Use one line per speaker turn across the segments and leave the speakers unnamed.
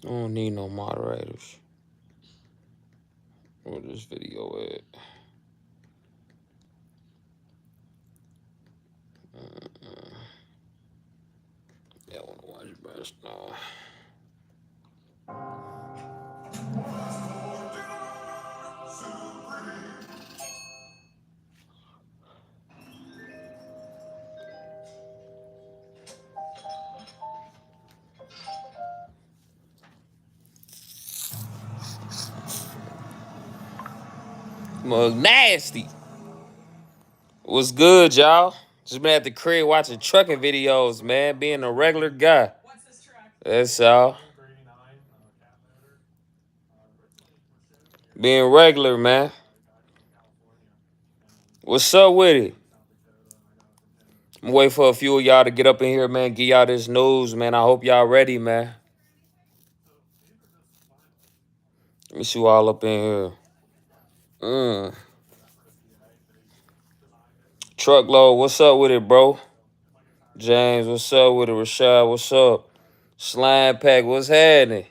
I don't need no moderators. Where this video at? Yeah, I want to watch best now. Mug nasty. What's good, y'all? Just been at the crib watching trucking videos, man. Being a regular guy. That's all. Being regular, man. What's up with it? I'm waiting for a few of y'all to get up in here, man. Give y'all this news, man. I hope y'all ready, man. Let me see you all up in here. Truckload, what's up with it, bro? James, what's up with it? Rashad, what's up? Slime Pack, what's happening?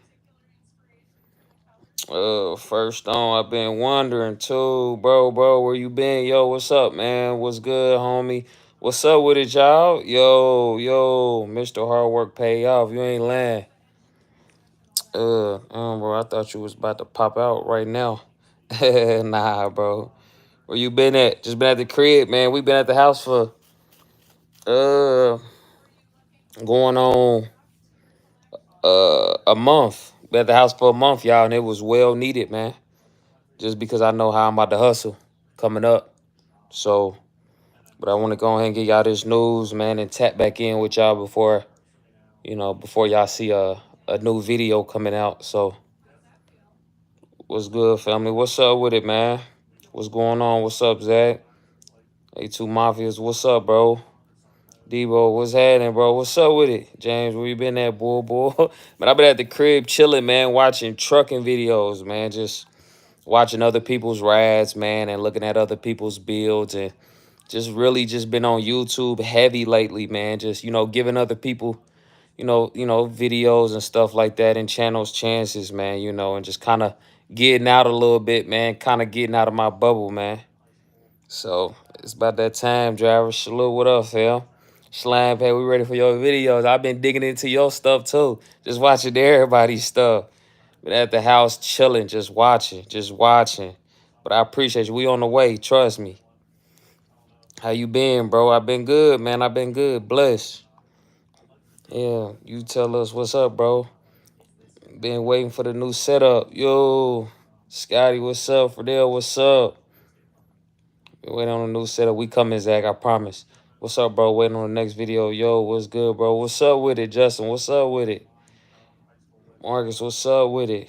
First on, I've been wondering too, bro, where you been? Yo, what's up, man? What's good, homie? What's up with it, y'all? Yo, Mr. Hard Work pay off. You ain't lying. Bro, I thought you was about to pop out right now. Nah, bro. Where you been at? Just been at the crib, man. We been at the house for going on a month. Been at the house for a month, y'all, and it was well needed, man. Just because I know how I'm about to hustle coming up. So, but I want to go ahead and get y'all this news, man, and tap back in with y'all before, before y'all see a new video coming out. So, what's good, family? What's up with it, man? What's going on? What's up, Zach? A2 Mafias, what's up, bro? Debo, what's happening, bro? What's up with it? James, where you been at, boy? Man, I've been at the crib chilling, man, watching trucking videos, man. Just watching other people's rides, man, and looking at other people's builds, and just really just been on YouTube heavy lately, man. Just, giving other people, videos and stuff like that and channels chances, man, and just kind of getting out a little bit, man, kind of getting out of my bubble, man. So it's about that time, driver. Salute, what up, fam? Slime Pay, we ready for your videos. I've been digging into your stuff too. Just watching everybody's stuff. Been at the house chilling, just watching. But I appreciate you. We on the way, trust me. How you been, bro? I've been good, man. I've been good. Bless. Yeah, you tell us what's up, bro. Been waiting for the new setup. Yo, Scotty, what's up? Fidel, what's up? Been waiting on a new setup. We coming, Zach, I promise. What's up, bro? Waiting on the next video. Yo, what's good, bro? What's up with it, Justin? What's up with it? Marcus, what's up with it?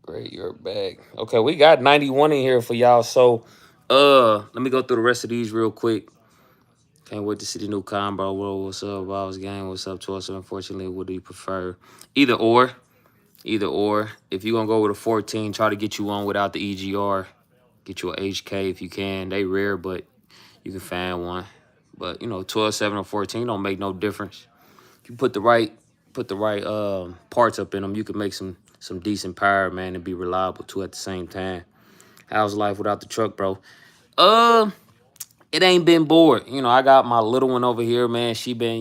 Great, you're back. Okay, we got 91 in here for y'all. So, let me go through the rest of these real quick. Can't wait to see the new combo. Whoa, what's up, Ball's Gang? What's up to us? Unfortunately, what do you prefer? Either or. If you're going to go with a 14, try to get you one without the EGR. Get you a HK if you can. They rare, but you can find one. But, 12, 7, or 14 don't make no difference. If you put the right parts up in them, you can make some decent power, man, and be reliable too at the same time. How's life without the truck, bro? It ain't been bored. I got my little one over here, man. She been,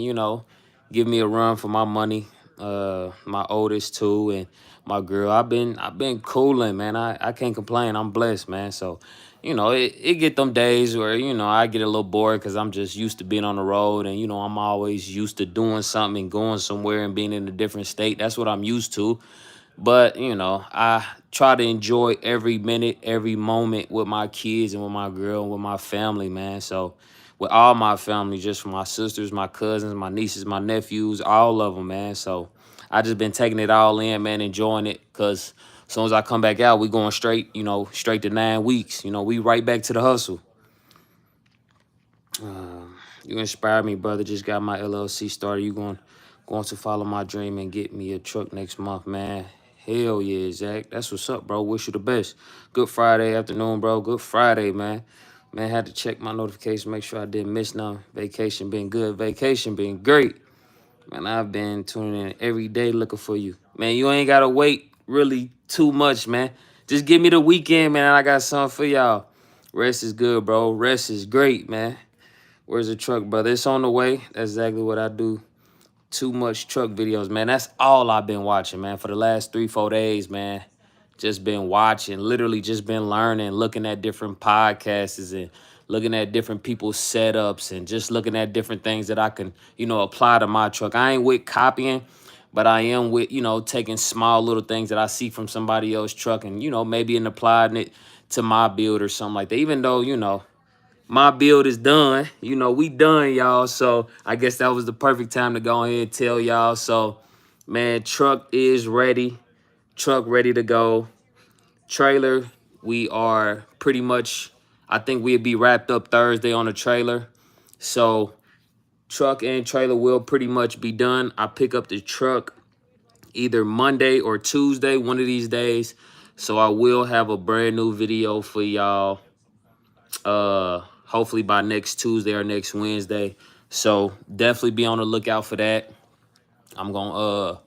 giving me a run for my money. My oldest too, and my girl. I've been cooling, man. I can't complain. I'm blessed, man. So, it get them days where, I get a little bored because I'm just used to being on the road, and, I'm always used to doing something and going somewhere and being in a different state. That's what I'm used to. But, I try to enjoy every minute, every moment with my kids and with my girl and with my family, man. So, with all my family, just from my sisters, my cousins, my nieces, my nephews, all of them, man. So, I just been taking it all in, man, enjoying it. Because as soon as I come back out, we going straight, straight to 9 weeks. We right back to the hustle. You inspired me, brother. Just got my LLC started. You going to follow my dream and get me a truck next month, man. Hell yeah, Zach. That's what's up, bro. Wish you the best. Good Friday afternoon, bro. Good Friday, man. Man, had to check my notifications, make sure I didn't miss none. Vacation been good. Vacation been great. Man, I've been tuning in every day looking for you. Man, you ain't gotta wait really too much, man. Just give me the weekend, man. I got something for y'all. Rest is good, bro. Rest is great, man. Where's the truck, brother? It's on the way. That's exactly what I do. Too much truck videos, man. That's all I've been watching, man, for the last 3, 4 days, man. Just been watching, literally just been learning, looking at different podcasts and looking at different people's setups and just looking at different things that I can, apply to my truck. I ain't with copying, but I am with, taking small little things that I see from somebody else's truck and, maybe and applying it to my build or something like that. Even though, my build is done. We done, y'all. So I guess that was the perfect time to go ahead and tell y'all. So, man, truck is ready. Truck ready to go. Trailer, we are pretty much, I think we'll be wrapped up Thursday on the trailer. So truck and trailer will pretty much be done. I pick up the truck either Monday or Tuesday, one of these days. So I will have a brand new video for y'all hopefully by next Tuesday or next Wednesday. So definitely be on the lookout for that. I'm gonna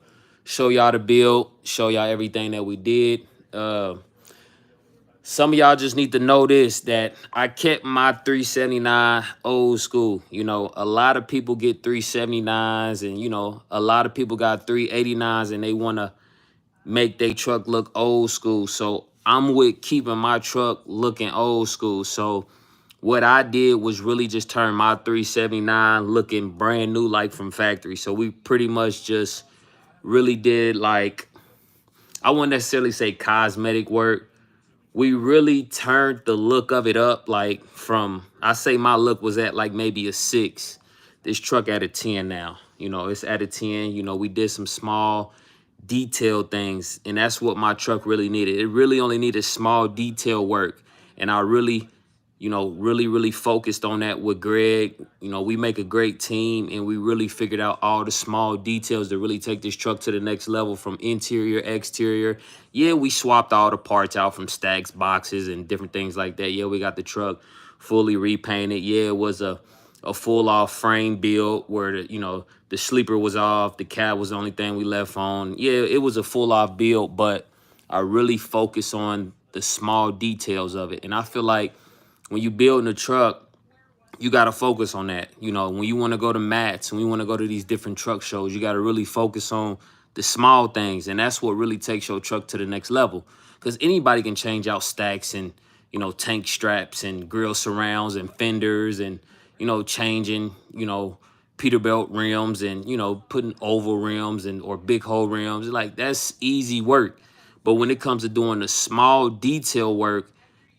show y'all the build, show y'all everything that we did. Some of y'all just need to know this, that I kept my 379 old school. A lot of people get 379s and a lot of people got 389s and they want to make their truck look old school. So I'm with keeping my truck looking old school. So what I did was really just turn my 379 looking brand new, like from factory. So we pretty much just really did, like, I wouldn't necessarily say cosmetic work. We really turned the look of it up, like from, I say my look was at like maybe a 6. This truck at a 10 now. It's at a 10. We did some small detailed things, and that's what my truck really needed. It really only needed small detail work, and I really really focused on that with Greg. We make a great team, and we really figured out all the small details to really take this truck to the next level, from interior, exterior. Yeah, we swapped all the parts out from stacks, boxes, and different things like that. Yeah, we got the truck fully repainted. Yeah, it was a full off frame build where the sleeper was off, the cab was the only thing we left on. Yeah, it was a full off build, but I really focus on the small details of it. And I feel like when you building a truck, you got to focus on that. When you want to go to mats, when you want to go to these different truck shows, you got to really focus on the small things. And that's what really takes your truck to the next level. Because anybody can change out stacks and, tank straps and grill surrounds and fenders and, changing, Peterbilt rims and, putting oval rims and or big hole rims. Like, that's easy work. But when it comes to doing the small detail work,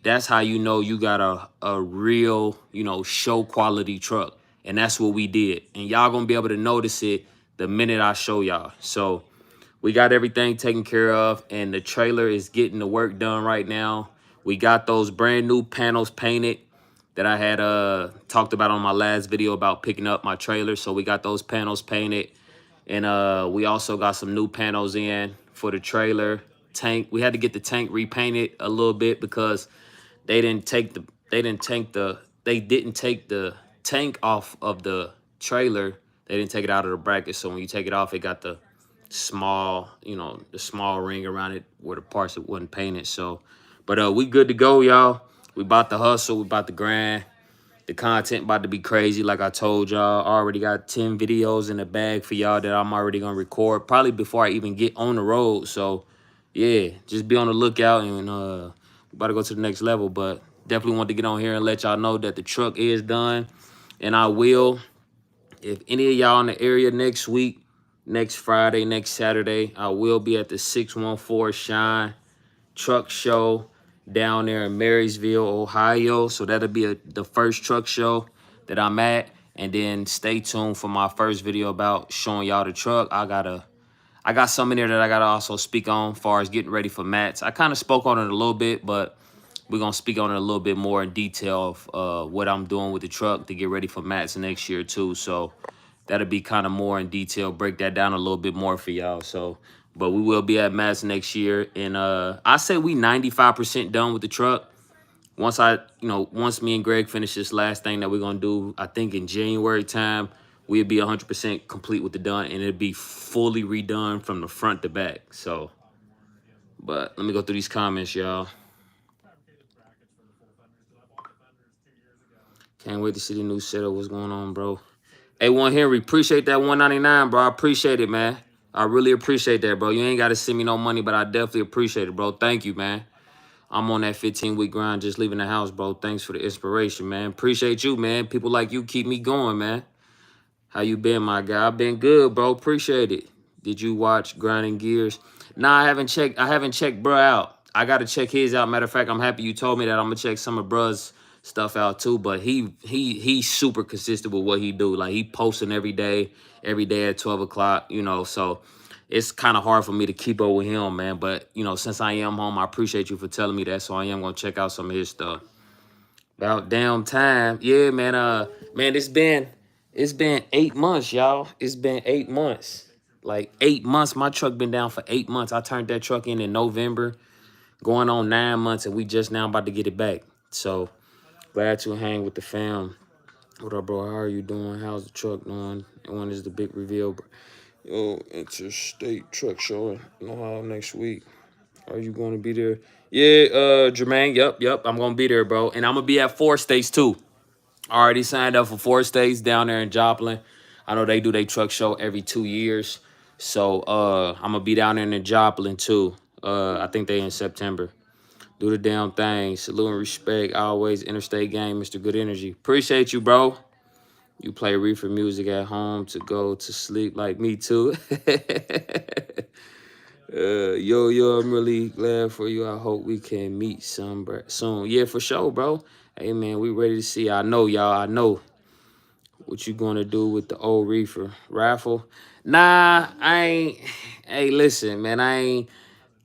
that's how you got a real, show quality truck. And that's what we did. And y'all gonna be able to notice it the minute I show y'all. So we got everything taken care of, and the trailer is getting the work done right now. We got those brand new panels painted that I had talked about on my last video about picking up my trailer. So we got those panels painted. And we also got some new panels in for the trailer. Tank, we had to get the tank repainted a little bit because they didn't take the tank off of the trailer. They didn't take it out of the bracket. So when you take it off, it got the small, the small ring around it where the parts that wasn't painted. So, but we good to go, y'all. We about to hustle. We about to grind. The content about to be crazy. Like I told y'all, I already got 10 videos in the bag for y'all that I'm already going to record probably before I even get on the road. So, yeah, just be on the lookout, and about to go to the next level. But definitely want to get on here and let y'all know that the truck is done. And I will, if any of y'all in the area next week, next Friday, next Saturday, I will be at the 614 Shine Truck Show down there in Marysville, Ohio. So that'll be the first truck show that I'm at. And then stay tuned for my first video about showing y'all the truck. I got some in there that I gotta also speak on as far as getting ready for mats. I kind of spoke on it a little bit, but we're gonna speak on it a little bit more in detail of what I'm doing with the truck to get ready for mats next year too. So that'll be kind of more in detail, break that down a little bit more for y'all. So, but we will be at mats next year. And I say we 95% done with the truck. Once me and Greg finish this last thing that we're gonna do, I think in January time, we'd be 100% complete with the done, and it'd be fully redone from the front to back. So, but let me go through these comments, y'all. Can't wait to see the new setup. What's going on, bro? A1 Henry, appreciate that 199, bro. I appreciate it, man. I really appreciate that, bro. You ain't got to send me no money, but I definitely appreciate it, bro. Thank you, man. I'm on that 15-week grind, just leaving the house, bro. Thanks for the inspiration, man. Appreciate you, man. People like you keep me going, man. How you been, my guy? I've been good, bro. Appreciate it. Did you watch Grinding Gears? Nah, I haven't checked. I haven't checked bruh out. I gotta check his out. Matter of fact, I'm happy you told me that. I'm gonna check some of bruh's stuff out too. But he's super consistent with what he do. Like he posting every day at 12 o'clock. You know, so it's kind of hard for me to keep up with him, man. But you know, since I am home, I appreciate you for telling me that. So I am gonna check out some of his stuff. About damn time. Yeah, man. Man, it's been 8 months, y'all. It's been 8 months. Like 8 months. My truck been down for 8 months. I turned that truck in November, going on 9 months, and we just now about to get it back. So glad to hang with the fam. What up, bro? How are you doing? How's the truck doing? And when is the big reveal? Yo, Interstate Truck Show in Ohio next week. Are you going to be there? Yeah, Jermaine. Yep. I'm going to be there, bro. And I'm going to be at 4 states, too. I already signed up for 4 states down there in Joplin. I know they do their truck show every 2 years. So I'm going to be down there in Joplin, too. I think they in September. Do the damn thing. Salute and respect. Always Interstate Gang, Mr. Good Energy. Appreciate you, bro. You play reefer music at home to go to sleep like me, too. Yo, I'm really glad for you. I hope we can meet some soon. Yeah, for sure, bro. Hey, man, we ready to see. I know, y'all. I know what you gonna do with the old reefer raffle. Nah, I ain't. Hey, listen, man,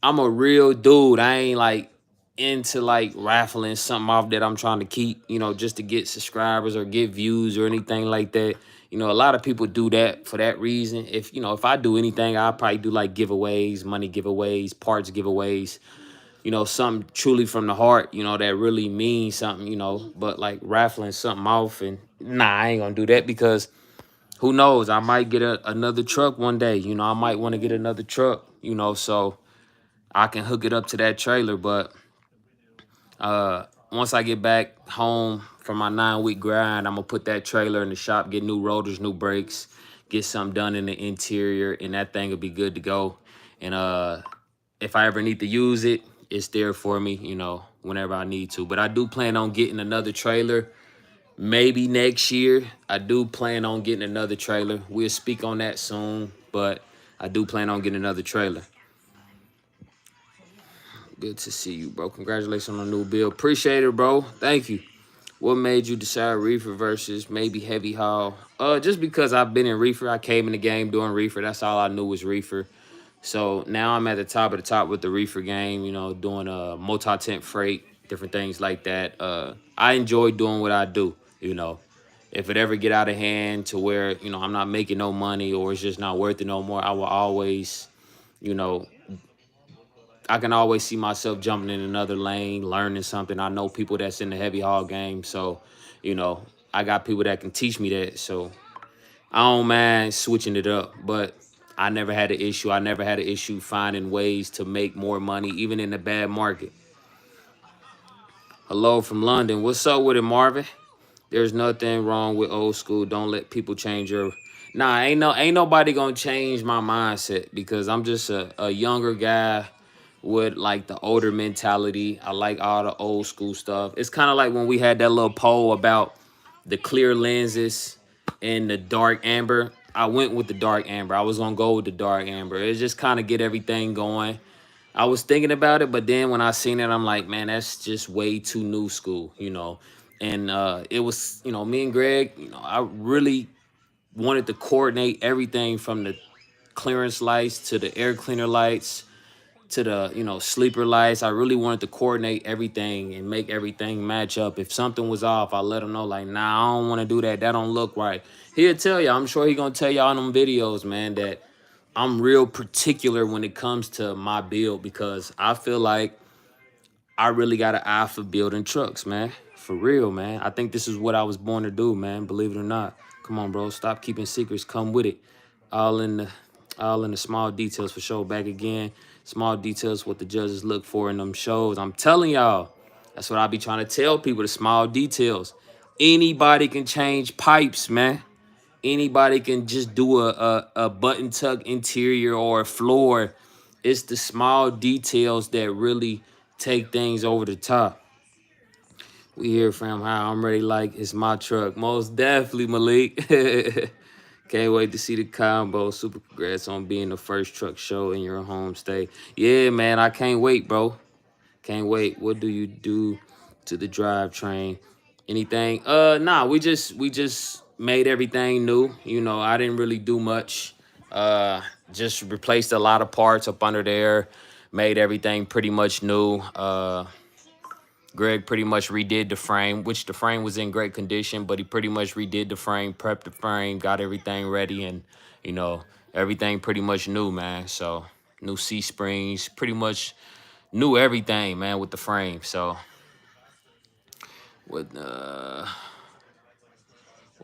I'm a real dude. I ain't like into like raffling something off that I'm trying to keep, you know, just to get subscribers or get views or anything like that. You know, a lot of people do that for that reason. If I do anything, I'll probably do like giveaways, money giveaways, parts giveaways, you know, something truly from the heart, you know, that really means something, you know. But like raffling something off, and nah, I ain't gonna do that because who knows? I might get another truck one day. You know, I might want to get another truck, you know, so I can hook it up to that trailer. But once I get back home from my 9-week grind, I'm gonna put that trailer in the shop, get new rotors, new brakes, get something done in the interior, and that thing will be good to go. And if I ever need to use it, it's there for me, you know, whenever I need to. But I do plan on getting another trailer maybe next year. I do plan on getting another trailer. We'll speak on that soon, but I do plan on getting another trailer. Good to see you, bro. Congratulations on the new bill. Appreciate it, bro. Thank you. What made you decide reefer versus maybe heavy haul? Just because I've been in reefer. I came in the game doing reefer. That's all I knew was reefer. So now I'm at the top of the top with the reefer game, you know, doing multi-tent freight, different things like that. I enjoy doing what I do, you know. If it ever get out of hand to where, you know, I'm not making no money or it's just not worth it no more, I will always, you know, I can always see myself jumping in another lane, learning something. I know people that's in the heavy haul game. So, you know, I got people that can teach me that. So I don't mind switching it up, but I never had an issue. I never had an issue finding ways to make more money, even in a bad market. Hello from London. What's up with it, Marvin? There's nothing wrong with old school. Don't let people change your. Nah, ain't nobody gonna change my mindset because I'm just a younger guy with like the older mentality. I like all the old school stuff. It's kind of like when we had that little poll about the clear lenses and the dark amber. I went with the dark amber. I was gonna go with the dark amber. It just kind of get everything going. I was thinking about it, but then when I seen it, I'm like, man, that's just way too new school, you know. And it was, you know, me and Greg, you know, I really wanted to coordinate everything from the clearance lights to the air cleaner lights to the, you know, sleeper lights. I really wanted to coordinate everything and make everything match up. If something was off, I let him know, like, nah, I don't want to do that. That don't look right. He'll tell you. I'm sure he gonna tell y'all in them videos, man, that I'm real particular when it comes to my build because I feel like I really got an eye for building trucks, man. For real, man. I think this is what I was born to do, man. Believe it or not. Come on, bro. Stop keeping secrets. Come with it. All in the all in the small details for sure. Back again. Small details what the judges look for in them shows. I'm telling y'all. That's what I be trying to tell people, the small details. Anybody can change pipes, man. Anybody can just do a button tuck interior or a floor. It's the small details that really take things over the top. We hear from how I'm ready like it's my truck. Most definitely, Malik. Can't wait to see the combo. Super congrats on being the first truck show in your home state. Yeah, man, I can't wait, bro. Can't wait. What do you do to the drivetrain? Anything? Nah, we just made everything new. You know, I didn't really do much. Just replaced a lot of parts up under there. Made everything pretty much new. Greg pretty much redid the frame, which the frame was in great condition, but he pretty much redid the frame, prepped the frame, got everything ready, and you know, everything pretty much new, man. So new C springs, pretty much new everything, man, with the frame. So with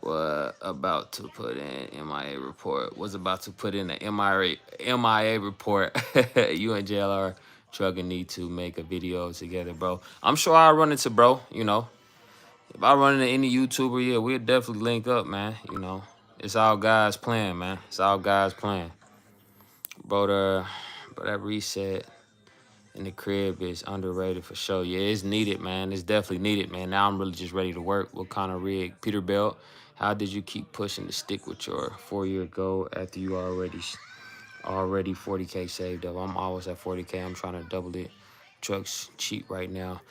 what about to put in MIA report? Was about to put in the MIA report. You and JLR trucking need to make a video together, bro. I'm sure I'll run into bro, you know. If I run into any YouTuber, yeah, we'll definitely link up, man. You know, it's all guys playing, man. It's all guys playing. But that reset in the crib is underrated for sure. Yeah, it's needed, man. It's definitely needed, man. Now I'm really just ready to work. What kind of rig? Peterbilt. How did you keep pushing to stick with your 4-year goal after you already 40K saved up? I'm always at 40K. I'm trying to double it. Truck's cheap right now.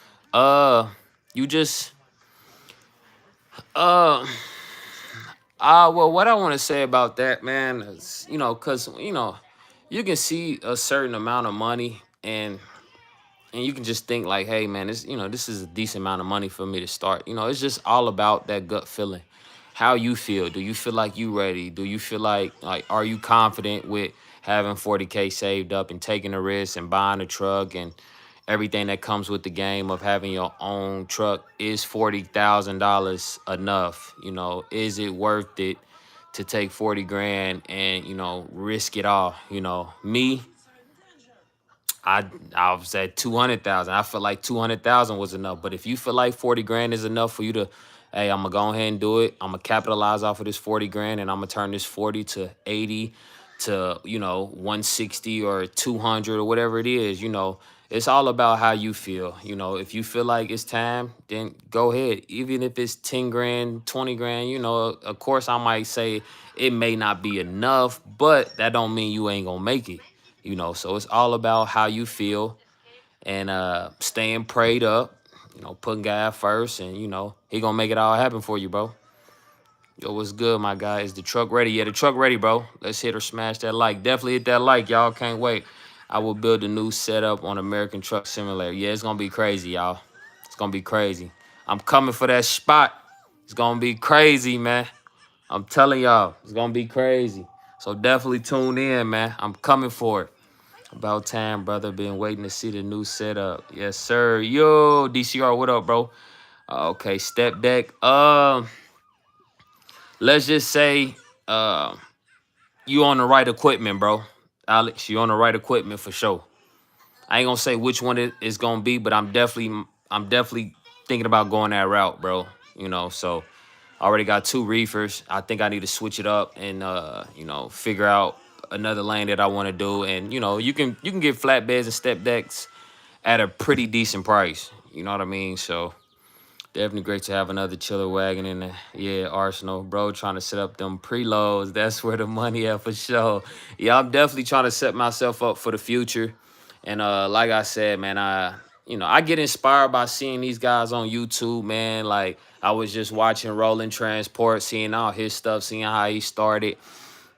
You just uh well, what I want to say about that, man, is, you know, cause you know, you can see a certain amount of money and you can just think like, hey, man, this, you know, this is a decent amount of money for me to start. You know, it's just all about that gut feeling. How you feel? Do you feel like you ready? Do you feel like are you confident with having 40K saved up and taking a risk and buying a truck and everything that comes with the game of having your own truck? Is $40,000 enough? You know, is it worth it to take 40 grand and, you know, risk it all? You know, me, I was at 200,000. I felt like 200,000 was enough. But if you feel like 40 grand is enough for you to, hey, I'm gonna go ahead and do it. I'm gonna capitalize off of this 40 grand and I'm gonna turn this 40 to 80 to, you know, 160 or 200 or whatever it is. You know, it's all about how you feel. You know, if you feel like it's time, then go ahead. Even if it's 10 grand, 20 grand, you know, of course I might say it may not be enough, but that don't mean you ain't gonna make it. You know, so it's all about how you feel and staying prayed up, you know, putting God first, and you know, he gonna make it all happen for you, bro. Yo, what's good, my guy? Is the truck ready? Yeah, the truck ready, bro. Let's hit or smash that like. Definitely hit that like, y'all. Can't wait. I will build a new setup on American Truck Simulator. Yeah, it's gonna be crazy, y'all. It's gonna be crazy. I'm coming for that spot. It's gonna be crazy, man. I'm telling y'all, it's gonna be crazy. So definitely tune in, man. I'm coming for it. About time, brother. Been waiting to see the new setup. Yes, sir. Yo, DCR, what up, bro? Okay, step deck. Let's just say you on the right equipment, bro. Alex, you on the right equipment for sure. I ain't gonna say which one it is gonna be, but I'm definitely thinking about going that route, bro. You know, so I already got 2 reefers. I think I need to switch it up and you know, figure out another lane that I want to do. And you know, you can get flatbeds and step decks at a pretty decent price. You know what I mean? So definitely great to have another chiller wagon in the arsenal, bro. Trying to set up them preloads. That's where the money at for sure. Yeah, I'm definitely trying to set myself up for the future. And like I said, man, I get inspired by seeing these guys on YouTube, man. Like I was just watching Roland Transport, seeing all his stuff, seeing how he started.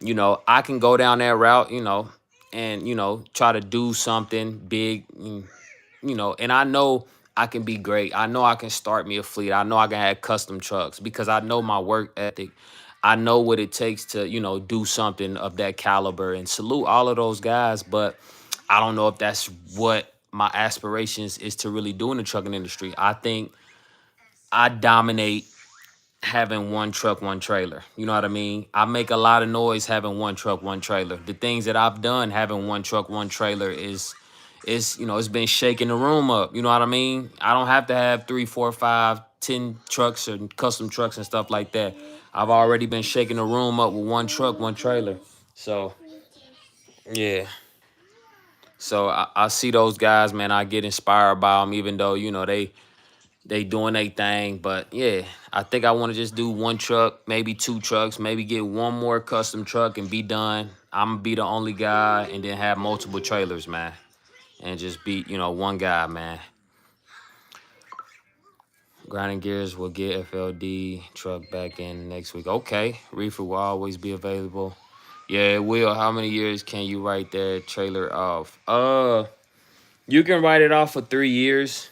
You know, I can go down that route, you know, and try to do something big. You know, and I know I can be great. I know I can start me a fleet. I know I can have custom trucks because I know my work ethic. I know what it takes to, you know, do something of that caliber, and salute all of those guys. But I don't know if that's what my aspirations is to really do in the trucking industry. I think I dominate having one truck, one trailer. You know what I mean? I make a lot of noise having one truck, one trailer. The things that I've done having one truck, one trailer is, it's been shaking the room up. You know what I mean? I don't have to have 3, 4, 5, 10 trucks and custom trucks and stuff like that. I've already been shaking the room up with one truck, one trailer. So yeah. So I see those guys, man. I get inspired by them, even though they doing their thing. But yeah, I think I want to just do one truck, maybe 2 trucks, maybe get one more custom truck and be done. I'm gonna be the only guy, and then have multiple trailers, man, and just be one guy, man. Grinding gears will get FLD truck back in next week. Okay, reefer will always be available. Yeah, it will. How many years can you write that trailer off? You can write it off for 3 years.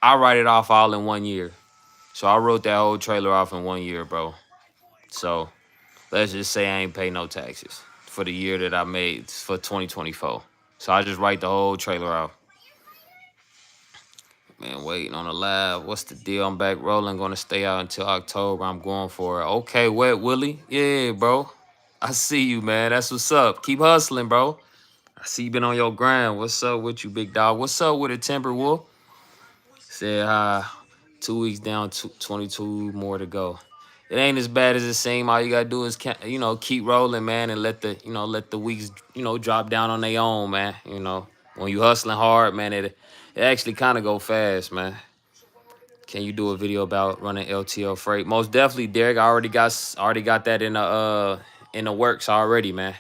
I write it off all in 1 year. So I wrote that whole trailer off in 1 year, bro. So let's just say I ain't pay no taxes for the year that I made for 2024. So I just write the whole trailer off. Man, waiting on the live. What's the deal? I'm back rolling. Gonna stay out until October. I'm going for it. Okay, Wet Willie. Yeah, bro. I see you, man. That's what's up. Keep hustling, bro. I see you been on your grind. What's up with you, big dog? What's up with it, Timber Wolf? Said hi. 2 weeks down, 22 more to go. It ain't as bad as it seems. All you gotta do is keep rolling, man, and let the weeks drop down on their own, man. When you hustling hard, man, it actually kind of go fast, man. Can you do a video about running LTL freight? Most definitely, Derek. I already got that in the works already, man.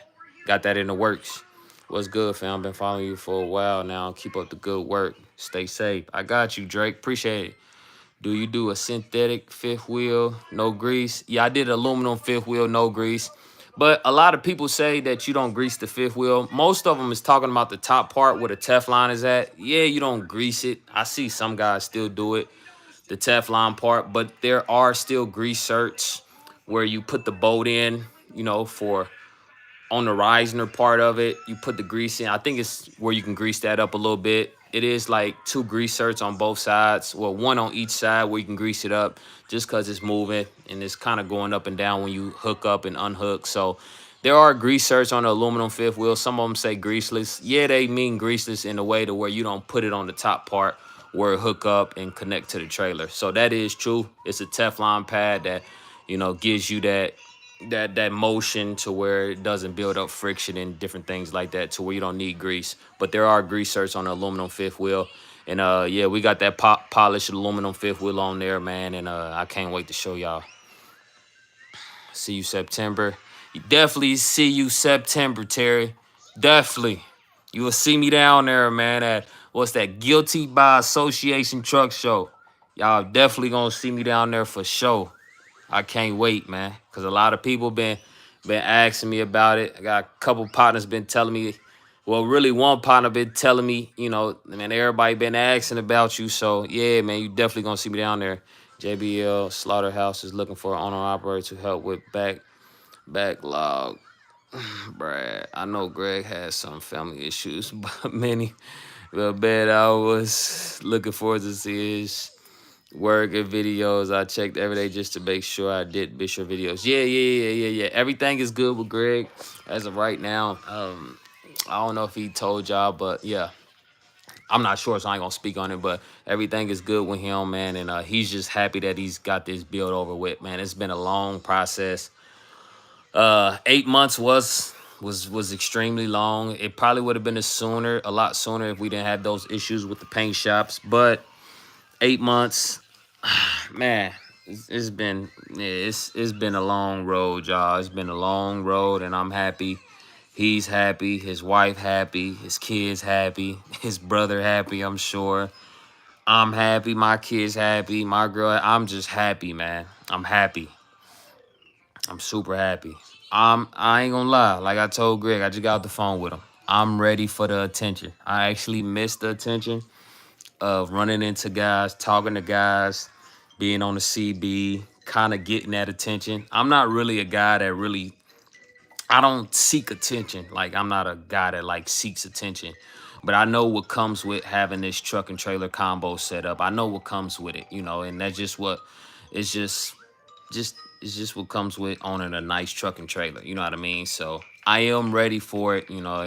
Got that in the works. What's good, fam? Been following you for a while now. Keep up the good work. Stay safe. I got you, Drake. Appreciate it. Do you do a synthetic fifth wheel, no grease? Yeah, I did aluminum fifth wheel, no grease. But a lot of people say that you don't grease the fifth wheel. Most of them is talking about the top part where the Teflon is at. Yeah, you don't grease it. I see some guys still do it, the Teflon part. But there are still grease certs where you put the bolt in, for on the Reisner part of it, you put the grease in. I think it's where you can grease that up a little bit. It is like 2 grease certs on both sides. Well, one on each side where you can grease it up just because it's moving and it's kind of going up and down when you hook up and unhook. So there are grease certs on the aluminum fifth wheel. Some of them say greaseless. Yeah, they mean greaseless in a way to where you don't put it on the top part where it hook up and connect to the trailer. So that is true. It's a Teflon pad that, gives you that motion to where it doesn't build up friction and different things like that to where you don't need grease. But there are grease certs on the aluminum fifth wheel. And yeah, we got that polished aluminum fifth wheel on there, man. And I can't wait to show y'all. See you September. Definitely see you September, Terry. Definitely. You will see me down there, man, at what's that? Guilty by Association Truck Show. Y'all definitely gonna see me down there for sure. I can't wait, man, because a lot of people been asking me about it. I got a couple partners been telling me, well, really one partner been telling me, man, everybody been asking about you. So yeah, man, you definitely gonna see me down there. JBL Slaughterhouse is looking for an owner operator to help with backlog. Brad, I know Greg has some family issues, but many, well, bad I was looking forward to see his work and videos. I checked every day just to make sure I did be sure videos. Yeah. Everything is good with Greg as of right now. I don't know if he told y'all, but yeah, I'm not sure, so I ain't gonna speak on it. But everything is good with him, man, and he's just happy that he's got this build over with, man. It's been a long process. 8 months was extremely long. It probably would have been a lot sooner if we didn't have those issues with the paint shops, but 8 months. Man, it's been it's been a long road, y'all. It's been a long road, and I'm happy. He's happy. His wife happy. His kids happy. His brother happy. I'm sure. I'm happy. My kids happy. My girl. I'm just happy, man. I'm happy. I'm super happy. I ain't gonna lie. Like I told Greg, I just got off the phone with him. I'm ready for the attention. I actually missed the attention of running into guys, talking to guys, being on the CB, kind of getting that attention. I'm not really a guy that I don't seek attention. Like, I'm not a guy that, like, seeks attention. But I know what comes with having this truck and trailer combo set up. I know what comes with it, and that's just what, it's just, it's just what comes with owning a nice truck and trailer. You know what I mean? So I am ready for it, you know,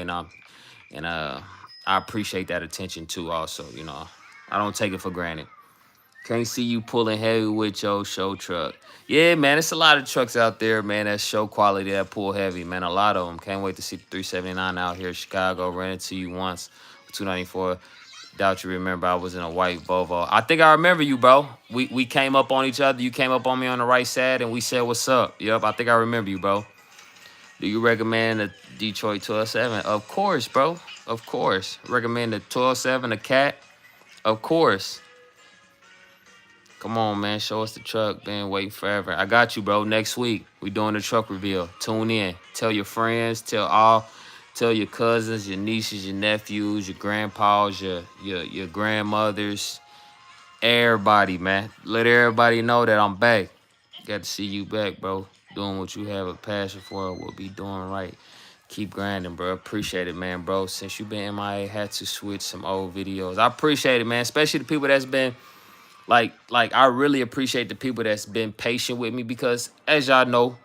and I appreciate that attention too also, you know. I don't take it for granted. Can't see you pulling heavy with your show truck. Yeah, man, it's a lot of trucks out there, man, that show quality, that pull heavy, man. A lot of them. Can't wait to see the 379 out here in Chicago. Ran into you once, 294. Doubt you remember. I was in a white Volvo. I think I remember you, bro. We came up on each other. You came up on me on the right side, and we said, "What's up?" Yep, I think I remember you, bro. Do you recommend the Detroit 12.7? Of course, bro. Of course. Recommend the 12.7, the Cat? Of course. Come on, man. Show us the truck. Been waiting forever. I got you, bro. Next week, we doing the truck reveal. Tune in. Tell your friends. Tell your cousins, your nieces, your nephews, your grandpas, your grandmothers. Everybody, man. Let everybody know that I'm back. Got to see you back, bro. Doing what you have a passion for. We'll be doing right. Keep grinding, bro. Appreciate it, man, bro. Since you been MIA, had to switch some old videos. I appreciate it, man. Especially the people that's been like I really appreciate the people that's been patient with me because as y'all know,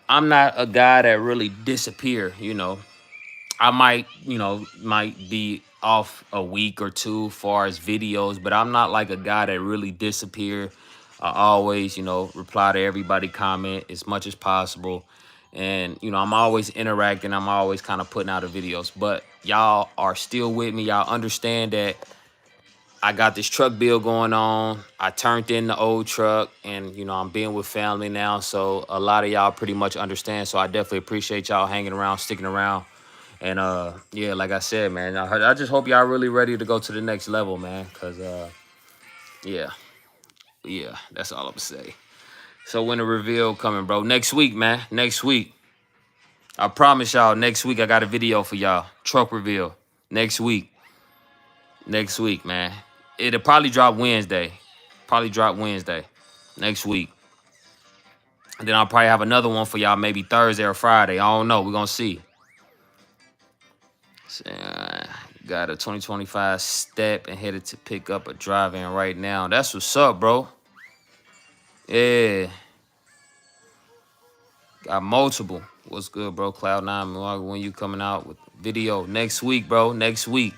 I'm not a guy that really disappear, you know. I might, might be off a week or two far as videos, but I'm not like a guy that really disappear. I always, reply to everybody comment as much as possible. And, I'm always interacting. I'm always kind of putting out the videos. But y'all are still with me. Y'all understand that I got this truck bill going on. I turned in the old truck and, I'm being with family now. So a lot of y'all pretty much understand. So I definitely appreciate y'all hanging around, sticking around. And, yeah, like I said, man, I just hope y'all really ready to go to the next level, man. Because, yeah, that's all I'm going to say. So when the reveal coming, bro? Next week, man. Next week. I promise y'all, next week I got a video for y'all. Truck reveal. Next week. Next week, man. It'll probably drop Wednesday. Next week. And then I'll probably have another one for y'all maybe Thursday or Friday. I don't know. We're going to see. So, got a 2025 step and headed to pick up a drive-in right now. That's what's up, bro. Yeah. Got multiple. What's good, bro? Cloud9, when you coming out with video? Next week, bro. Next week.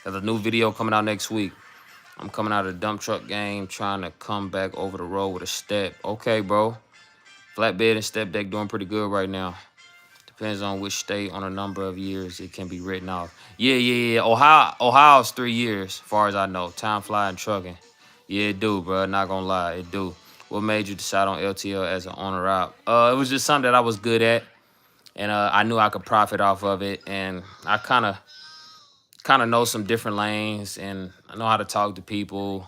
There's a new video coming out next week. I'm coming out of the dump truck game, trying to come back over the road with a step. Okay, bro. Flatbed and step deck doing pretty good right now. Depends on which state on a number of years it can be written off. Yeah. Ohio's 3 years, as far as I know. Time flying trucking. Yeah, it do, bro. Not gonna lie, it do. What made you decide on LTL as an owner out? It was just something that I was good at, and I knew I could profit off of it, and I kind of know some different lanes, and I know how to talk to people,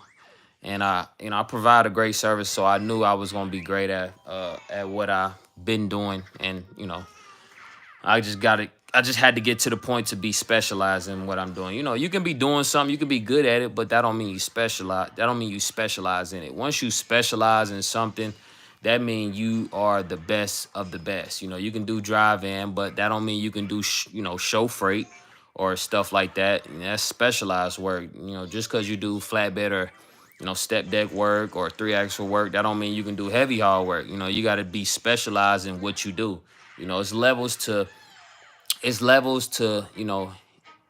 and I provide a great service, so I knew I was gonna be great at what I've been doing, and I just had to get to the point to be specialized in what I'm doing. You can be doing something, you can be good at it, but that don't mean you specialize. That don't mean you specialize in it. Once you specialize in something, that means you are the best of the best. You can do drive-in, but that don't mean you can do show freight or stuff like that. That's specialized work. Just because you do flatbed or step deck work or 3-axle work, that don't mean you can do heavy haul work. You got to be specialized in what you do. It's levels to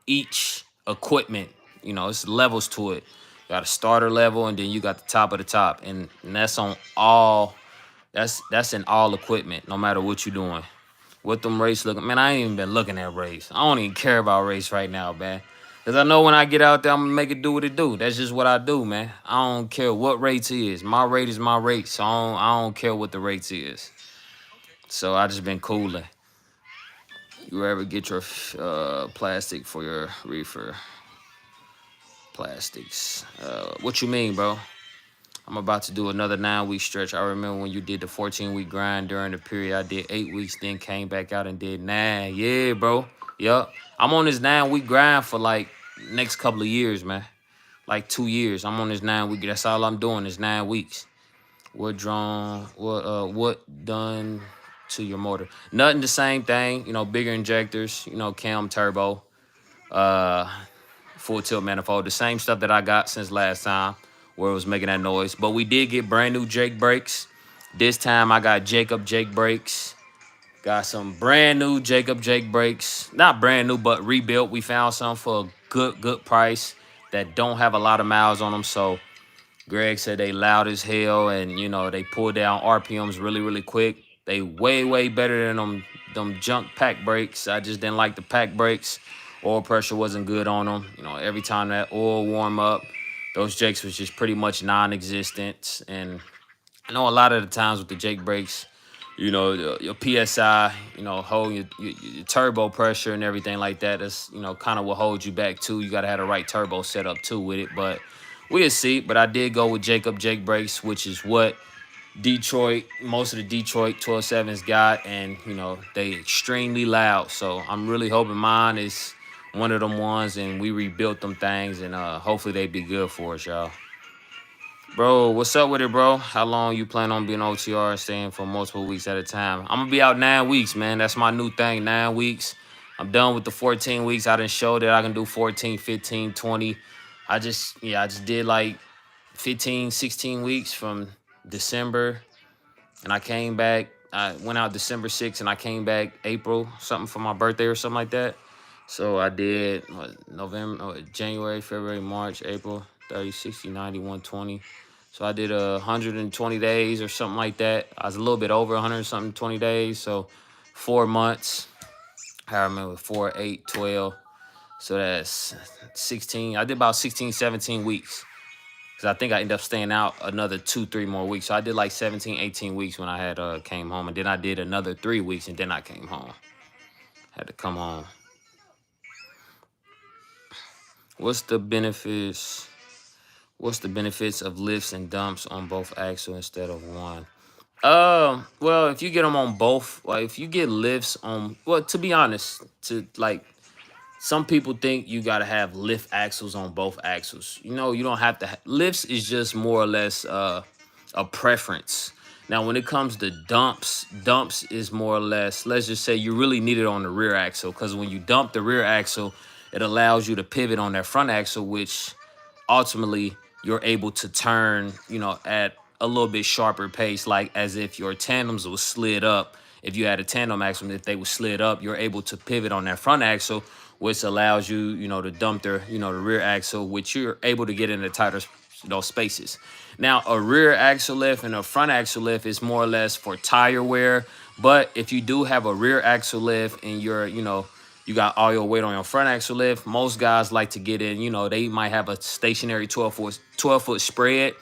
each equipment. It's levels to it. You got a starter level, and then you got the top of the top, and that's on all. That's in all equipment, no matter what you're doing. What them rates looking, man? I ain't even been looking at race. I don't even care about race right now, man. Cause I know when I get out there, I'm gonna make it do what it do. That's just what I do, man. I don't care what rates is. My rate is my rate, so I don't care what the rates is. So I just been cooling. You ever get your plastic for your reefer? Plastics. What you mean, bro? I'm about to do another 9-week stretch. I remember when you did the 14-week grind during the period. I did 8 weeks, then came back out and did 9. Yeah, bro. Yup. I'm on this 9-week grind for like next couple of years, man. Like 2 years. I'm on this 9-week. That's all I'm doing is 9 weeks. What done to your motor? Nothing, the same thing. Bigger injectors. Cam turbo. Full tilt manifold. The same stuff that I got since last time where it was making that noise. But we did get brand new Jake brakes. This time I got Jacob Jake brakes. Got some brand new Jacob Jake brakes. Not brand new, but rebuilt. We found some for a good price that don't have a lot of miles on them. So Greg said they loud as hell, and they pull down RPMs really quick. They way better than them junk pack brakes. I just didn't like the pack brakes. Oil pressure wasn't good on them. Every time that oil warm up, those Jakes was just pretty much non-existent. And I know a lot of the times with the Jake brakes, your PSI, hold your turbo pressure and everything like that. That's, kind of what holds you back too. You got to have the right turbo set up too with it. But we'll see. But I did go with Jacob Jake brakes, which is what most of the Detroit 12.7s got. And, they extremely loud. So I'm really hoping mine is one of them ones and we rebuilt them things. And hopefully they be good for us, y'all. Bro, what's up with it, bro? How long you plan on being OTR and staying for multiple weeks at a time? I'm going to be out 9 weeks, man. That's my new thing, 9 weeks. I'm done with the 14 weeks. I done showed that I can do 14, 15, 20. I just did like 15, 16 weeks from December. And I came back. I went out December 6th and I came back April, something for my birthday or something like that. So I did January, February, March, April, 30, 60, 90, 120. So I did 120 days or something like that. I was a little bit over 100 something 20 days. So 4 months. I remember 4, 8, 12. So that's 16. I did about 16, 17 weeks. Because I think I ended up staying out another 2, 3 more weeks. So I did like 17, 18 weeks when I had came home. And then I did another 3 weeks and then I came home. Had to come home. What's the benefits of lifts and dumps on both axle instead of one? Well, if you get them on both, like if you get lifts on, well, to be honest, some people think you gotta have lift axles on both axles. You don't have to. Lifts is just more or less a preference. Now, when it comes to dumps is more or less, let's just say you really need it on the rear axle, because when you dump the rear axle, it allows you to pivot on that front axle, which ultimately you're able to turn, at a little bit sharper pace, like as if your tandems was slid up. If you had a tandem axle, if they were slid up, you're able to pivot on that front axle, which allows you, to dump the rear axle, which you're able to get into tighter, spaces. Now, a rear axle lift and a front axle lift is more or less for tire wear. But if you do have a rear axle lift and you're, you got all your weight on your front axle lift, most guys like to get in, they might have a stationary 12-foot spread,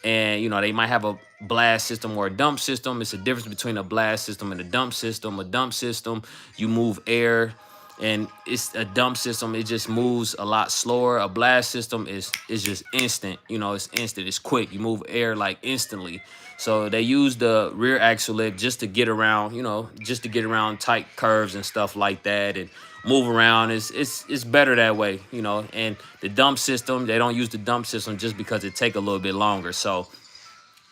and, they might have a blast system or a dump system. It's a difference between a blast system and a dump system. A dump system, you move air, and it's a dump system. It just moves a lot slower. A blast system is just instant. It's instant. It's quick. You move air like instantly. So they use the rear axle lift just to get around, just to get around tight curves and stuff like that, and move around. It's better that way, And the dump system, they don't use the dump system just because it take a little bit longer. So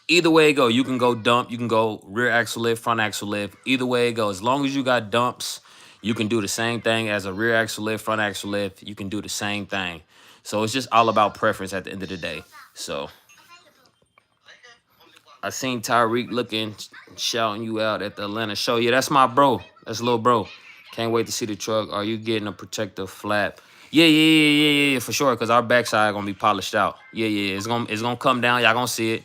either way it go, you can go dump, you can go rear axle lift, front axle lift. Either way it goes, as long as you got dumps, you can do the same thing as a rear axle lift, front axle lift. You can do the same thing. So it's just all about preference at the end of the day. So I seen Tyreek looking, shouting you out at the Atlanta show. Yeah, that's my bro. That's little bro. Can't wait to see the truck. Are you getting a protective flap? Yeah, for sure. Cause our backside gonna be polished out. Yeah. It's gonna come down. Y'all gonna see it.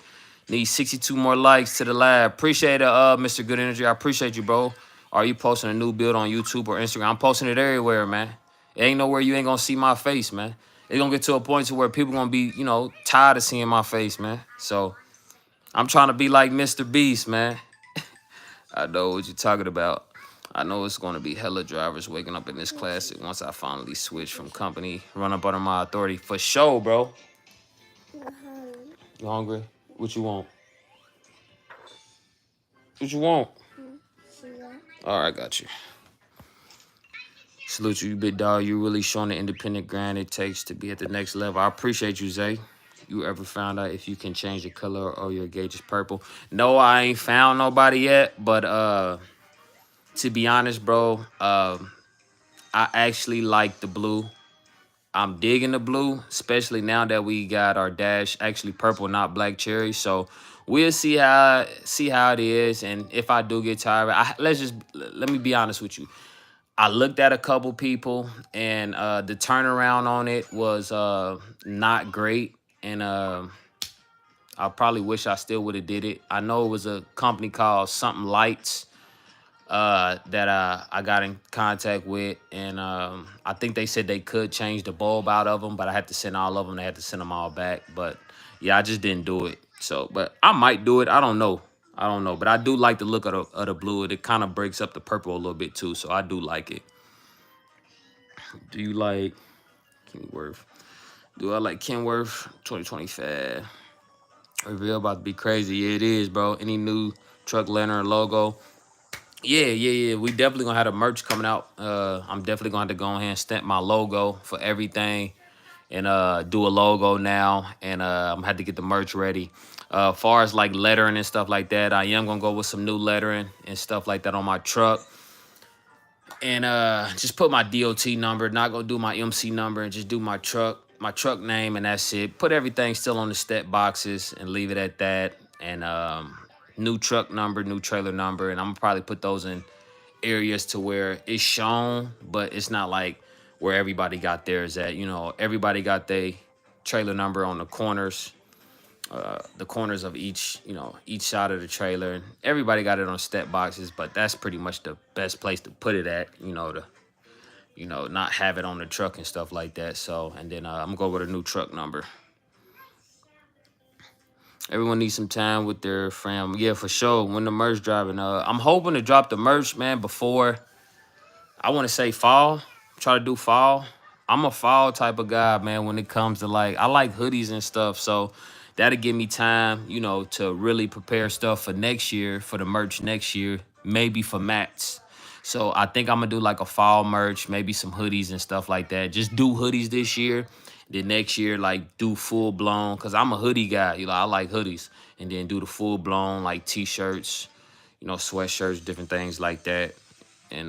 Need 62 more likes to the live. Appreciate it, Mr. Good Energy. I appreciate you, bro. Are you posting a new build on YouTube or Instagram? I'm posting it everywhere, man. It ain't nowhere you ain't gonna see my face, man. It's gonna get to a point to where people gonna be, tired of seeing my face, man. So I'm trying to be like Mr. Beast, man. I know what you're talking about. I know it's going to be hella drivers waking up in this classic once I finally switch from company, run up under my authority. For sure, bro. You hungry? What you want? What you want? All right, got you. Salute you, big dog. You really showing the independent grind it takes to be at the next level. I appreciate you, Zay. You ever found out if you can change the color or your gauge is purple? No, I ain't found nobody yet, but to be honest, bro, I actually like the blue. I'm digging the blue, especially now that we got our dash actually purple, not black cherry. So we'll see how it is, and if I do get tired, let me be honest with you. I looked at a couple people, and the turnaround on it was not great, and I probably wish I still would have did it. I know it was a company called something Lights that I got in contact with, and I think they said they could change the bulb out of them, but I had to send all of them. They had to send them all back, but yeah, I just didn't do it. So, but I might do it. I don't know. I don't know, but I do like the look of the blue. It kind of breaks up the purple a little bit too, so I do like it. Do you like Kenworth? Do I like Kenworth 2025? Reveal about to be crazy. Yeah, it is, bro. Any new truck lantern logo? Yeah. We definitely gonna have the merch coming out. I'm definitely gonna have to go ahead and stamp my logo for everything and do a logo now. And I'm gonna have to get the merch ready. Far as like lettering and stuff like that, I am gonna go with some new lettering and stuff like that on my truck. And just put my DOT number, not gonna do my MC number, and just do my truck name, and that's it. Put everything still on the step boxes and leave it at that. And new truck number, new trailer number, and I'm gonna probably put those in areas to where it's shown, but it's not like where everybody got theirs at. You know, everybody got their trailer number on the corners of each side of the trailer, and everybody got it on step boxes, but that's pretty much the best place to put it at, to not have it on the truck and stuff like that. So, and then I'm gonna go with a new truck number. Everyone needs some time with their fam. Yeah, for sure. When the merch dropping, I'm hoping to drop the merch, man, before, I want to say fall. Try to do fall. I'm a fall type of guy, man, when it comes to I like hoodies and stuff. So that'll give me time, to really prepare stuff for next year, for the merch next year, maybe for mats. So I think I'm going to do like a fall merch, maybe some hoodies and stuff like that. Just do hoodies this year. Then next year, do full blown, because I'm a hoodie guy. I like hoodies. And then do the full blown, t-shirts, sweatshirts, different things like that. And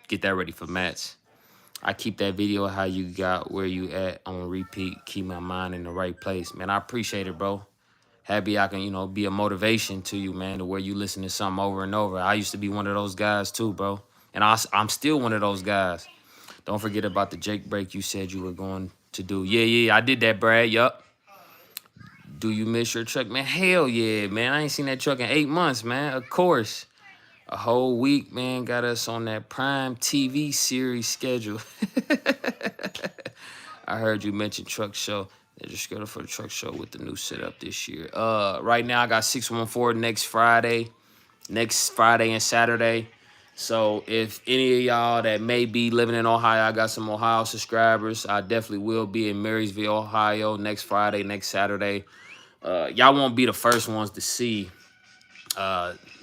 get that ready for mats. I keep that video how you got where you at on repeat. Keep my mind in the right place. Man, I appreciate it, bro. Happy I can, be a motivation to you, man, to where you listen to something over and over. I used to be one of those guys too, bro. And I'm still one of those guys. Don't forget about the Jake break you said you were going to do. Yeah, I did that, Brad. Yup. Do you miss your truck, man? Hell yeah, man. I ain't seen that truck in 8 months, man. Of course. A whole week, man, got us on that Prime TV series schedule. I heard you mention truck show. They're just scheduled for the truck show with the new setup this year. Right now I got 614 next Friday and Saturday. So if any of y'all that may be living in Ohio, I got some Ohio subscribers. I definitely will be in Marysville, Ohio next Friday, next Saturday. Y'all won't be the first ones to see.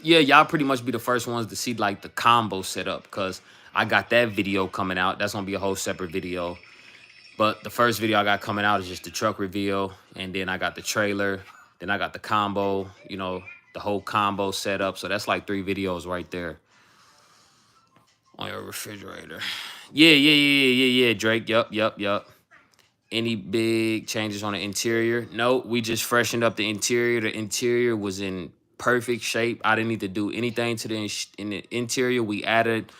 Yeah, y'all pretty much be the first ones to see the combo setup, because I got that video coming out. That's gonna be a whole separate video. But the first video I got coming out is just the truck reveal, and then I got the trailer, then I got the combo, the whole combo setup. So that's 3 videos right there on your refrigerator. Yeah, Drake. Yup. Any big changes on the interior? No, we just freshened up the interior. The interior was in perfect shape. I didn't need to do anything to in the interior. We added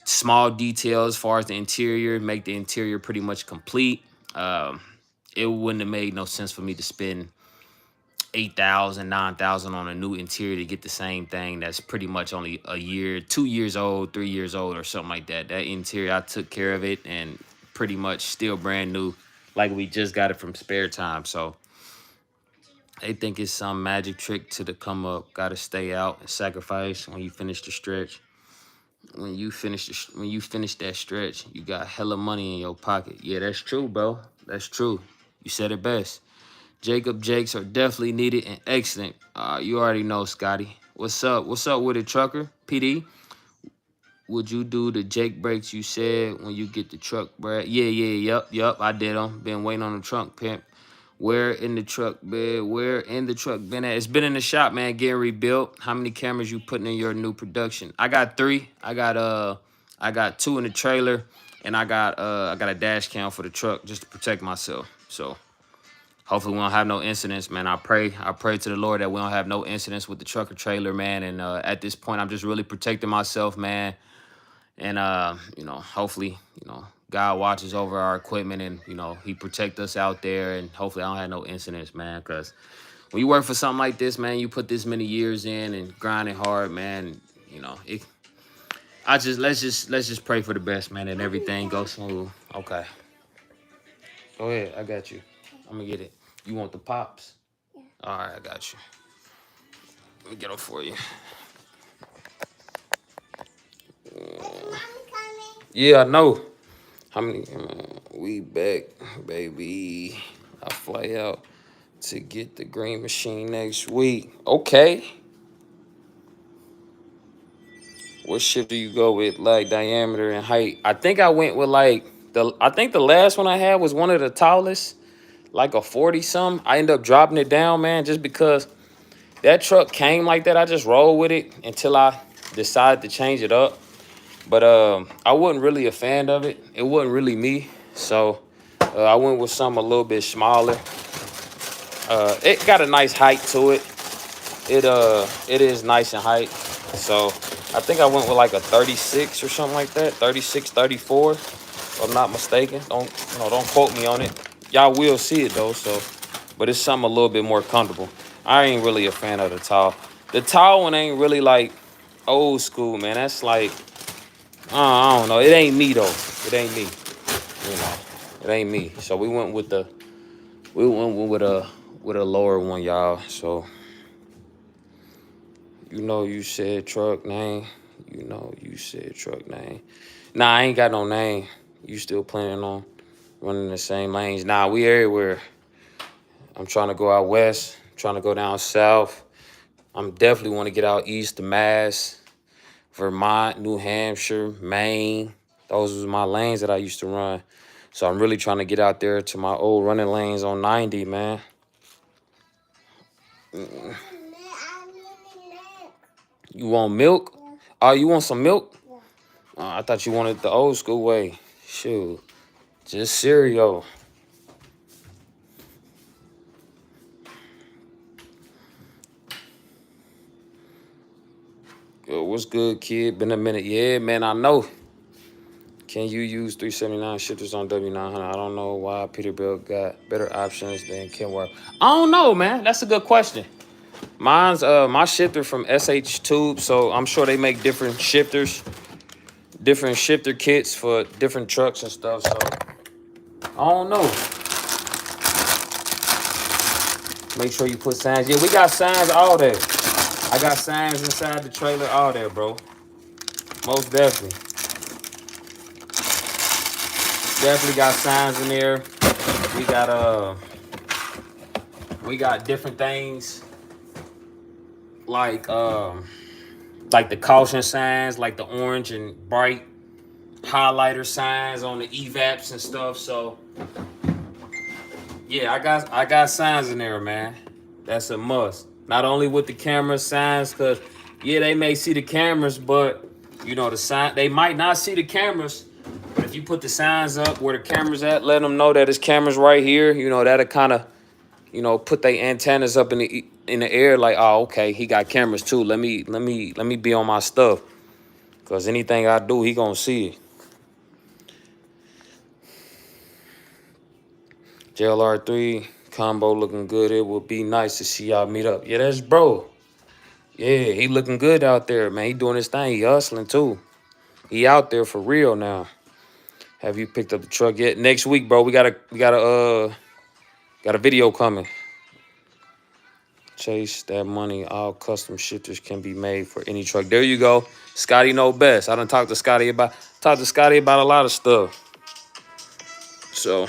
small details as far as the interior, make the interior pretty much complete. It wouldn't have made no sense for me to spend 8,000, 9,000 on a new interior to get the same thing that's pretty much only a year, 2 years old, 3 years old, or something like that. That interior, I took care of it and pretty much still brand new, like we just got it from Spare Time. So they think it's some magic trick to the come up. Gotta stay out and sacrifice when you finish the stretch. When you finish that stretch, you got hella money in your pocket. Yeah, that's true, bro. That's true. You said it best. Jacob Jakes are definitely needed and excellent. You already know, Scotty. What's up? What's up with it, trucker? PD? Would you do the Jake breaks you said when you get the truck, Brad? Yup. I did them. Been waiting on the trunk, pimp. Where in the truck been at? It's been in the shop, man, getting rebuilt. How many cameras you putting in your new production? I got 3. I I got 2 in the trailer, and I got a dash cam for the truck just to protect myself. So hopefully we don't have no incidents, man. I pray to the Lord that we don't have no incidents with the truck or trailer, man. And at this point, I'm just really protecting myself, man. And hopefully, God watches over our equipment, and He protect us out there. And hopefully, I don't have no incidents, man. Because when you work for something like this, man, you put this many years in and grinding hard, man. Let's just pray for the best, man, and everything goes smooth. Okay. Go ahead, I got you. I'm gonna get it. You want the pops? Yeah. All right, I got you. Let me get them for you. Yeah, I know. How many? We back, baby. I fly out to get the green machine next week. Okay. What shift do you go with, like diameter and height? I think I went with I think the last one I had was one of the tallest, like a 40 something. I ended up dropping it down, man, just because that truck came like that. I just rolled with it until I decided to change it up. But I wasn't really a fan of it. It wasn't really me. So I went with something a little bit smaller. It got a nice height to it. It is nice in height. So I think I went with like a 36 or something like that. 36, 34, if I'm not mistaken. Don't quote me on it. Y'all will see it though, so but it's something a little bit more comfortable. I ain't really a fan of the tall. The tall one ain't really like old school, man. That's like I don't know. It ain't me though. It ain't me. It ain't me. So we went with a lower one, y'all. So you said truck name. You said truck name. Nah, I ain't got no name. You still planning on running the same lanes? Nah, we everywhere. I'm trying to go out west. Trying to go down south. I'm definitely want to get out east to Mass, Vermont, New Hampshire, Maine. Those was my lanes that I used to run. So I'm really trying to get out there to my old running lanes on 90, man. You want milk? Yeah. Oh, you want some milk? Yeah. I thought you wanted the old school way. Shoot. Just cereal. Yo, what's good, kid? Been a minute. Yeah, man, I know. Can you use 379 shifters on W900? I don't know why Peterbilt got better options than Kenworth. I don't know, man. That's a good question. Mine's my shifter from SH Tube, so I'm sure they make different shifters, different shifter kits for different trucks and stuff. So I don't know. Make sure you put signs. Yeah, we got signs all there. I got signs inside the trailer all there, bro. Most definitely. Definitely got signs in there. We got different things like the caution signs, like the orange and bright highlighter signs on the EVAPs and stuff. So yeah, I got signs in there, man. That's a must. Not only with the camera signs, cause yeah, they may see the cameras, but the sign, they might not see the cameras. But if you put the signs up where the camera's at, let them know that it's cameras right here. That'll kind of put their antennas up in the air, like, oh, okay, he got cameras too. Let me be on my stuff, cause anything I do, he gonna see it. JLR3 combo looking good. It would be nice to see y'all meet up. Yeah, that's bro. Yeah, he looking good out there, man. He doing his thing. He hustling too. He out there for real now. Have you picked up the truck yet? Next week, bro. We got a video coming. Chase that money. All custom shifters can be made for any truck. There you go. Scotty know best. I done talked to Scotty about a lot of stuff. So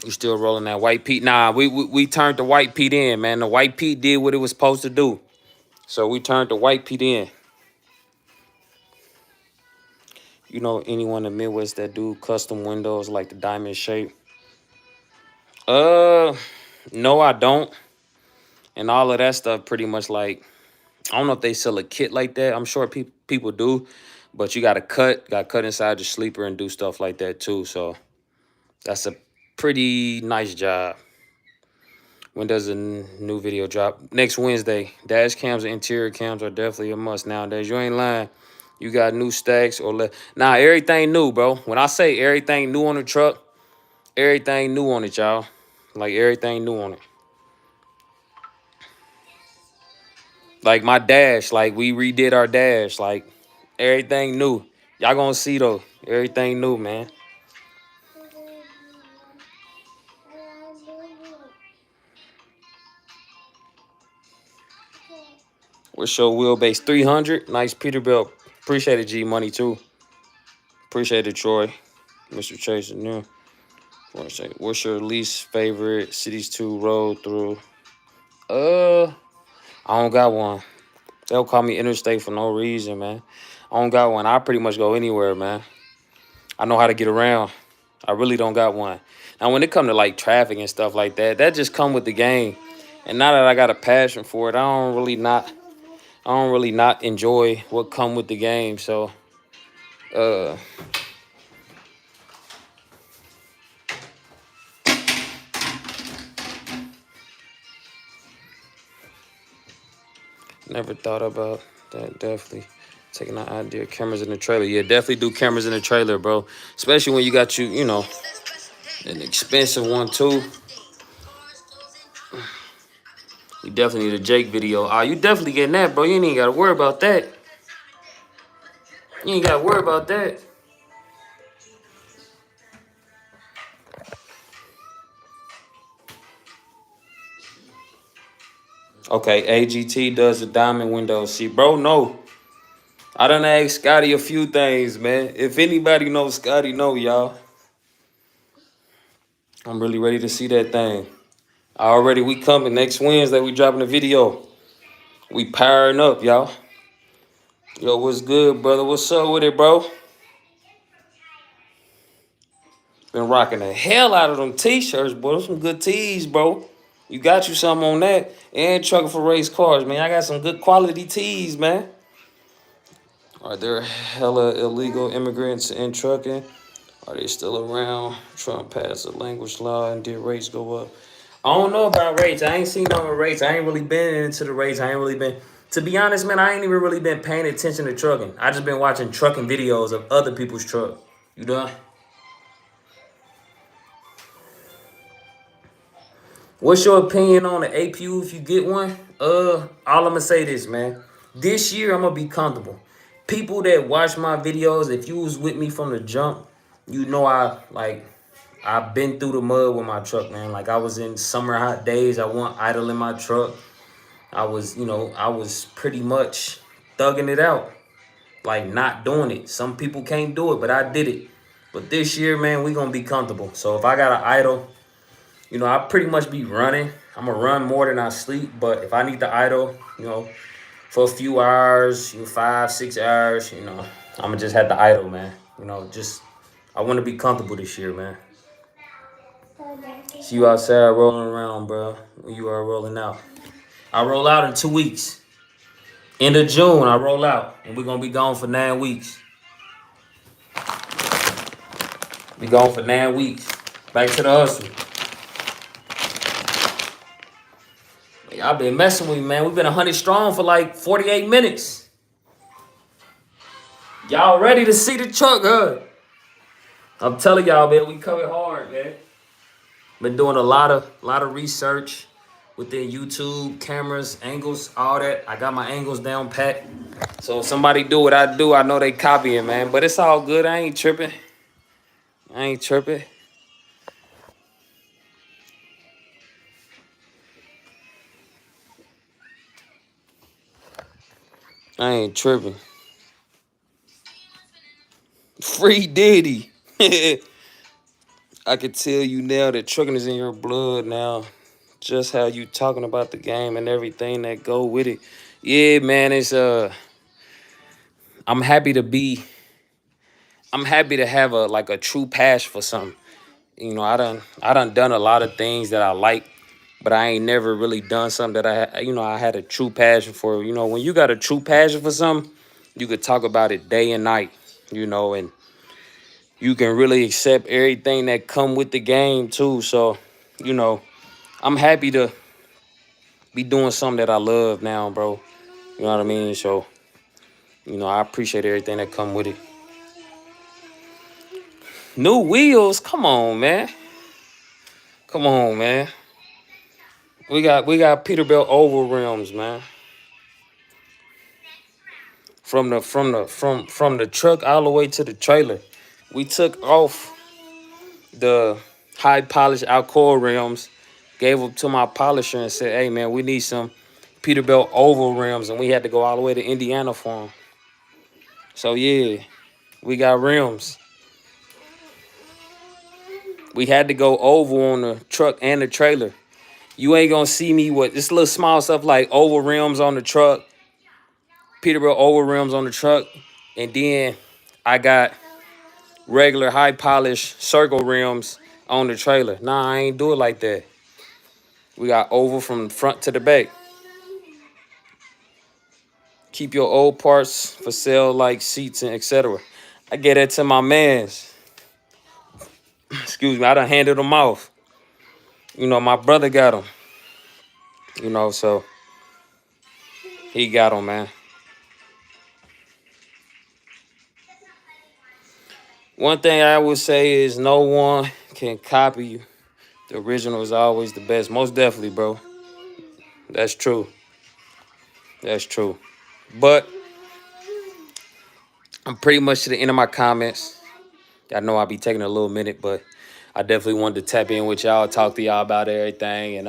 you still rolling that white Pete? Nah, we turned the white Pete in, man. The white Pete did what it was supposed to do. So we turned the white Pete in. Anyone in the Midwest that do custom windows like the diamond shape? No, I don't. And all of that stuff pretty much like I don't know if they sell a kit like that. I'm sure people do, but you got to cut inside the sleeper and do stuff like that too. So that's a pretty nice job. When does a new video drop? Next Wednesday. Dash cams and interior cams are definitely a must nowadays. You ain't lying. You got new stacks or less. Nah, everything new, bro. When I say everything new on the truck, everything new on it, y'all. Like everything new on it. Like my dash, like we redid our dash, like everything new. Y'all gonna see though, everything new, man. What's your wheelbase? 300. Nice Peterbilt. Appreciate it, G Money too. Appreciate it, Troy. Mr. Chase. Yeah. What's your least favorite cities to roll through? I don't got one. They'll call me interstate for no reason, man. I don't got one. I pretty much go anywhere, man. I know how to get around. I really don't got one. Now, when it come to like traffic and stuff like that, that just come with the game. And now that I got a passion for it, I don't really not enjoy what come with the game. So, uh, never thought about that. Definitely taking the idea of cameras in the trailer. Yeah, definitely do cameras in the trailer, bro. Especially when you got you know, an expensive one too. You definitely need a Jake video. You definitely getting that, bro. You ain't even got to worry about that. You ain't got to worry about that. Okay, AGT does the diamond window. See, bro, no. I done asked Scotty a few things, man. If anybody knows Scotty, know, y'all. I'm really ready to see that thing. We coming next Wednesday. We dropping a video. We powering up, y'all. Yo, what's good, brother? What's up with it, bro? Been rocking the hell out of them t-shirts, boy. Those some good tees, bro. You got you something on that. And trucking for race cars, man. I got some good quality tees, man. Are there hella illegal immigrants in trucking? Are they still around? Trump passed a language law and did rates go up? I don't know about rates. I ain't seen no rates. I ain't really been into the rates. I ain't really been. To be honest, man, I ain't even really been paying attention to trucking. I just been watching trucking videos of other people's truck. You done? What's your opinion on the APU if you get one? All I'm gonna say this, man. This year I'm gonna be comfortable. People that watch my videos, if you was with me from the jump, you know I've been through the mud with my truck, man. Like I was in summer hot days. I want idle in my truck. I was pretty much thugging it out, like not doing it. Some people can't do it, but I did it. But this year, man, we gonna be comfortable. So if I got an idle, I pretty much be running. I'm gonna run more than I sleep. But if I need to idle, for a few hours, 5, 6 hours, I'm gonna just have to idle, man. I want to be comfortable this year, man. See you outside rolling around, bro. When you are rolling out. I roll out in 2 weeks. End of June, I roll out, and we're gonna be gone for 9 weeks. Be gone for 9 weeks. Back to the hustle. Y'all been messing with me, man. We've been 100 strong for like 48 minutes. Y'all ready to see the truck, huh? I'm telling y'all, man, we coming hard, man. Been doing a lot of research within YouTube, cameras, angles, all that. I got my angles down pat. So if somebody do what I do, I know they copying, man. But it's all good. I ain't tripping. I ain't tripping. I ain't tripping. Free Diddy. I could tell you now that trucking is in your blood now. Just how you talking about the game and everything that go with it. Yeah, man, I'm happy to be I'm happy to have a true passion for something. I done done a lot of things that I like. but I ain't never really done something that I had a true passion for. When you got a true passion for something, you could talk about it day and night, and you can really accept everything that come with the game too. So, you know, I'm happy to be doing something that I love now, bro. You know what I mean? So, I appreciate everything that come with it. New wheels, come on, man. Come on, man. We got Peterbilt oval rims, man. From the truck all the way to the trailer. We took off the high polished Alcoa rims, gave them to my polisher and said, "Hey, man, we need some Peterbilt oval rims," and we had to go all the way to Indiana for them. So yeah, we got rims. We had to go oval on the truck and the trailer. You ain't gonna see me with this little small stuff like oval rims on the truck, Peterbilt oval rims on the truck, and then I got regular high polished circle rims on the trailer. Nah, I ain't do it like that. We got oval from front to the back. Keep your old parts for sale like seats and etc. I get that to my mans. Excuse me, I done handed them off. My brother got them. So he got them, man. One thing I would say is no one can copy you. The original is always the best. Most definitely, bro. That's true. That's true. But I'm pretty much to the end of my comments. I know I'll be taking a little minute, but I definitely wanted to tap in with y'all, talk to y'all about everything. And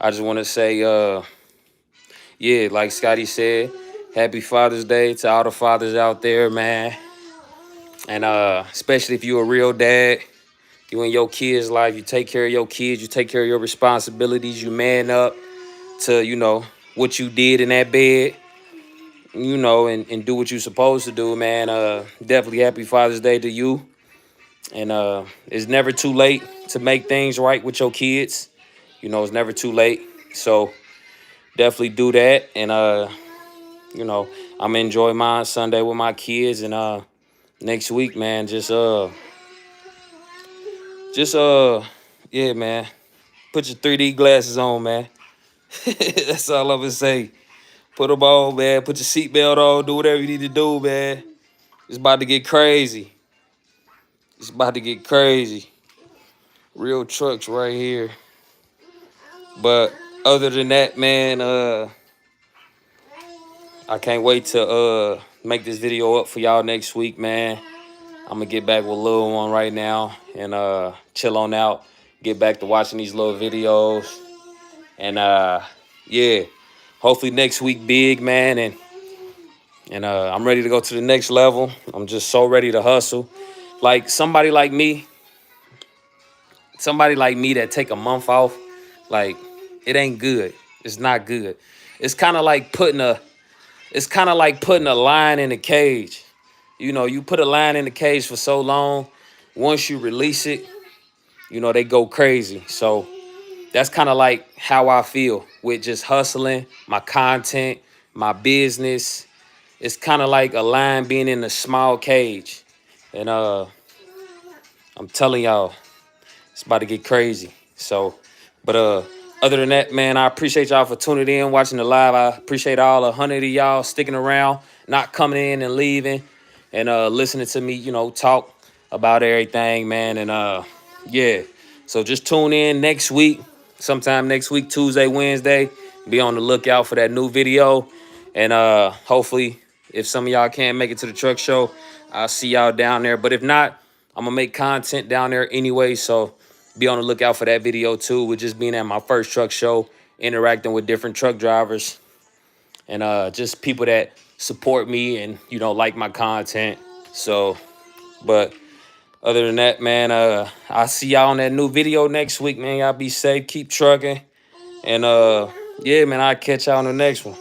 I just want to say, yeah, like Scotty said, happy Father's Day to all the fathers out there, man. And especially if you're a real dad, you in your kids' life, you take care of your kids, you take care of your responsibilities, you man up to, what you did in that bed, and do what you're supposed to do, man. Definitely happy Father's Day to you. And it's never too late to make things right with your kids. It's never too late. So definitely do that. And I'm gonna enjoy my Sunday with my kids. And next week, man, yeah, man. Put your 3D glasses on, man. That's all I'm gonna say. Put them on, man. Put your seatbelt on. Do whatever you need to do, man. It's about to get crazy. It's about to get crazy. Real trucks right here. But other than that, man, I can't wait to make this video up for y'all next week, man. I'm gonna get back with Lil One right now and chill on out. Get back to watching these little videos. And yeah, hopefully next week big, man. And I'm ready to go to the next level. I'm just so ready to hustle. Like somebody like me that take a month off, like it ain't good. It's not good. It's kind of like putting a lion in a cage. You put a lion in the cage for so long, once you release it, they go crazy. So that's kind of like how I feel with just hustling, my content, my business. It's kind of like a lion being in a small cage. And I'm telling y'all, it's about to get crazy. So, but other than that, man, I appreciate y'all for tuning in, watching the live. I appreciate all 100 of y'all sticking around, not coming in and leaving, and listening to me, talk about everything, man. And yeah, so just tune in next week, sometime next week, Tuesday, Wednesday. Be on the lookout for that new video. And hopefully, if some of y'all can't make it to the truck show, I'll see y'all down there. But if not, I'm going to make content down there anyway. So be on the lookout for that video too, with just being at my first truck show, interacting with different truck drivers and just people that support me and, like my content. So, but other than that, man, I'll see y'all on that new video next week, man. Y'all be safe, keep trucking. And yeah, man, I'll catch y'all on the next one.